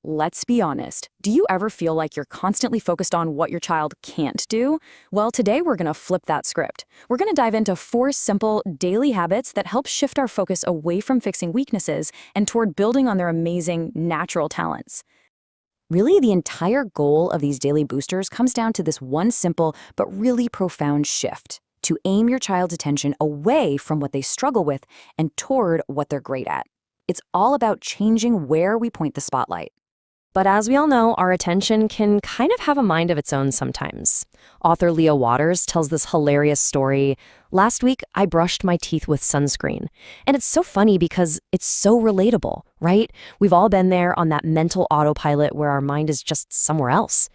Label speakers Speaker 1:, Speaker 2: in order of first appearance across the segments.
Speaker 1: Let's be honest. Do you ever feel like you're constantly focused on what your child can't do? Well, today we're going to flip that script. We're going to dive into 4 simple daily habits that help shift our focus away from fixing weaknesses and toward building on their amazing natural talents. Really, the entire goal of these daily boosters comes down to this one simple but really profound shift: to aim your child's attention away from what they struggle with and toward what they're great at. It's all about changing where we point the spotlight.
Speaker 2: But as we all know, our attention can kind of have a mind of its own sometimes. Author Leah Waters tells this hilarious story. Last week, I brushed my teeth with sunscreen. And it's so funny because it's so relatable, right? We've all been there on that mental autopilot where our mind is just somewhere else.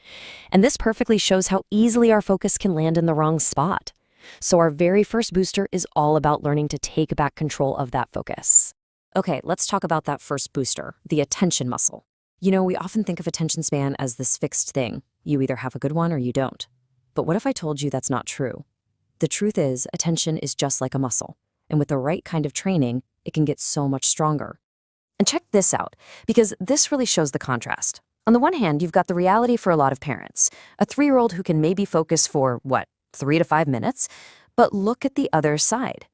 Speaker 2: And this perfectly shows how easily our focus can land in the wrong spot. So our very first booster is all about learning to take back control of that focus.
Speaker 1: Okay, let's talk about that first booster, the attention muscle. We often think of attention span as this fixed thing. You either have a good one or you don't. But what if I told you that's not true? The truth is, attention is just like a muscle. And with the right kind of training, it can get so much stronger. And check this out, because this really shows the contrast. On the one hand, you've got the reality for a lot of parents. A 3-year-old who can maybe focus for, 3 to 5 minutes? But look at the other side.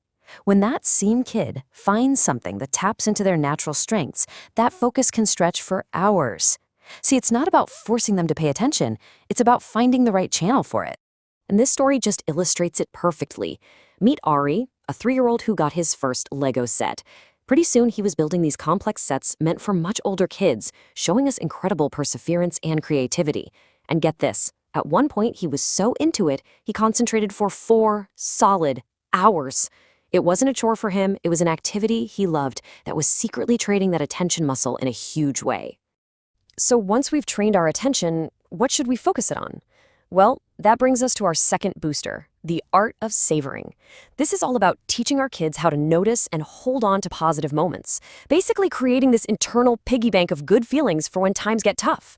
Speaker 1: When that same kid finds something that taps into their natural strengths, that focus can stretch for hours. See, it's not about forcing them to pay attention, it's about finding the right channel for it. And this story just illustrates it perfectly. Meet Ari, a 3-year-old who got his first Lego set. Pretty soon, he was building these complex sets meant for much older kids, showing us incredible perseverance and creativity. And get this, at one point, he was so into it, he concentrated for 4 solid hours. It wasn't a chore for him, it was an activity he loved that was secretly training that attention muscle in a huge way.
Speaker 2: So once we've trained our attention, what should we focus it on? Well, that brings us to our second booster, the art of savoring. This is all about teaching our kids how to notice and hold on to positive moments, basically creating this internal piggy bank of good feelings for when times get tough.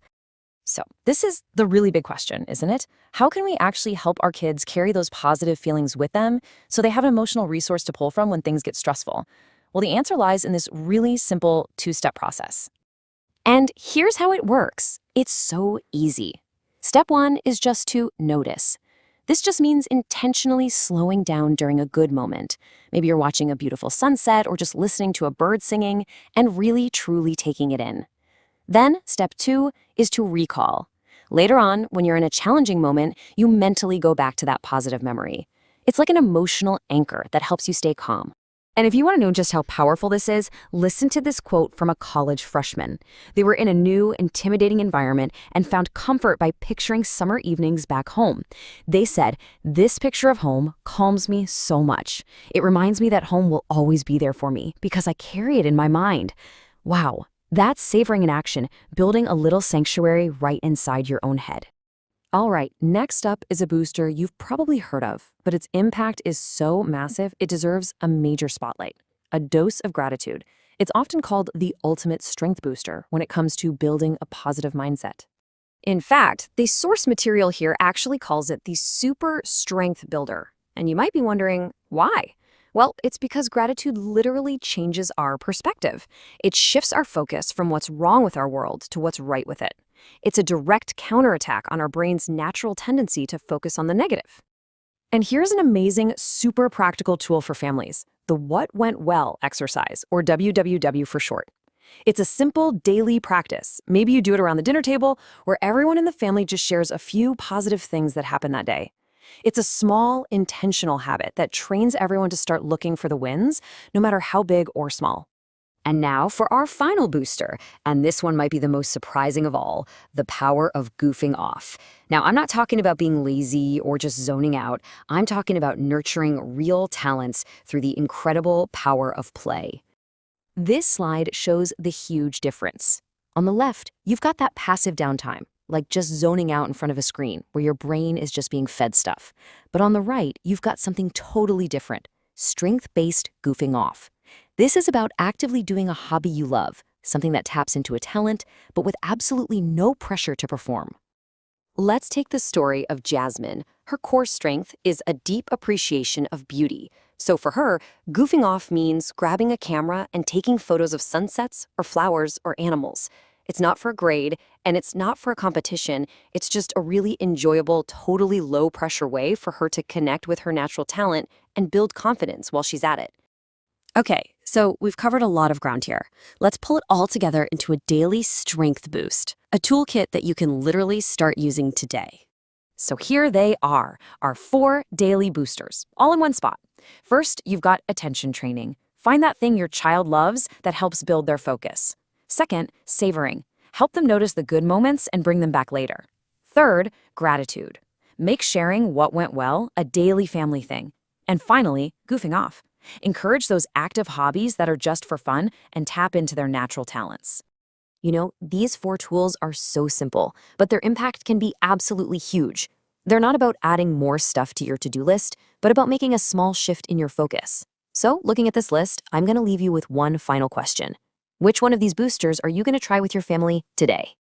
Speaker 2: So this is the really big question, isn't it? How can we actually help our kids carry those positive feelings with them so they have an emotional resource to pull from when things get stressful? Well, the answer lies in this really simple 2-step process. And here's how it works. It's so easy. Step 1 is just to notice. This just means intentionally slowing down during a good moment. Maybe you're watching a beautiful sunset or just listening to a bird singing and really, truly taking it in. Then, step 2 is to recall. Later on, when you're in a challenging moment, you mentally go back to that positive memory. It's like an emotional anchor that helps you stay calm. And if you want to know just how powerful this is, listen to this quote from a college freshman. They were in a new, intimidating environment and found comfort by picturing summer evenings back home. They said, "This picture of home calms me so much. It reminds me that home will always be there for me because I carry it in my mind." Wow. That's savoring in action, building a little sanctuary right inside your own head. All right, next up is a booster you've probably heard of, but its impact is so massive it deserves a major spotlight: a dose of gratitude. It's often called the ultimate strength booster when it comes to building a positive mindset. In fact, the source material here actually calls it the super strength builder. And you might be wondering, why? Well, it's because gratitude literally changes our perspective. It shifts our focus from what's wrong with our world to what's right with it. It's a direct counterattack on our brain's natural tendency to focus on the negative. And here's an amazing, super practical tool for families: the What Went Well exercise, or WWW for short. It's a simple daily practice. Maybe you do it around the dinner table, where everyone in the family just shares a few positive things that happened that day. It's a small, intentional habit that trains everyone to start looking for the wins, no matter how big or small. And now for our final booster, and this one might be the most surprising of all: the power of goofing off. Now, I'm not talking about being lazy or just zoning out. I'm talking about nurturing real talents through the incredible power of play. This slide shows the huge difference. On the left, you've got that passive downtime, like just zoning out in front of a screen where your brain is just being fed stuff. But on the right, you've got something totally different: strength-based goofing off. This is about actively doing a hobby you love, something that taps into a talent, but with absolutely no pressure to perform. Let's take the story of Jasmine. Her core strength is a deep appreciation of beauty. So for her, goofing off means grabbing a camera and taking photos of sunsets or flowers or animals. It's not for a grade, and it's not for a competition. It's just a really enjoyable, totally low-pressure way for her to connect with her natural talent and build confidence while she's at it. Okay, so we've covered a lot of ground here. Let's pull it all together into a daily strength boost, a toolkit that you can literally start using today. So here they are, our 4 daily boosters, all in one spot. First, you've got attention training. Find that thing your child loves that helps build their focus. Second, savoring. Help them notice the good moments and bring them back later. Third, gratitude. Make sharing what went well a daily family thing. And finally, goofing off. Encourage those active hobbies that are just for fun and tap into their natural talents. You know, these 4 tools are so simple, but their impact can be absolutely huge. They're not about adding more stuff to your to-do list, but about making a small shift in your focus. So, looking at this list, I'm going to leave you with one final question. Which one of these boosters are you going to try with your family today?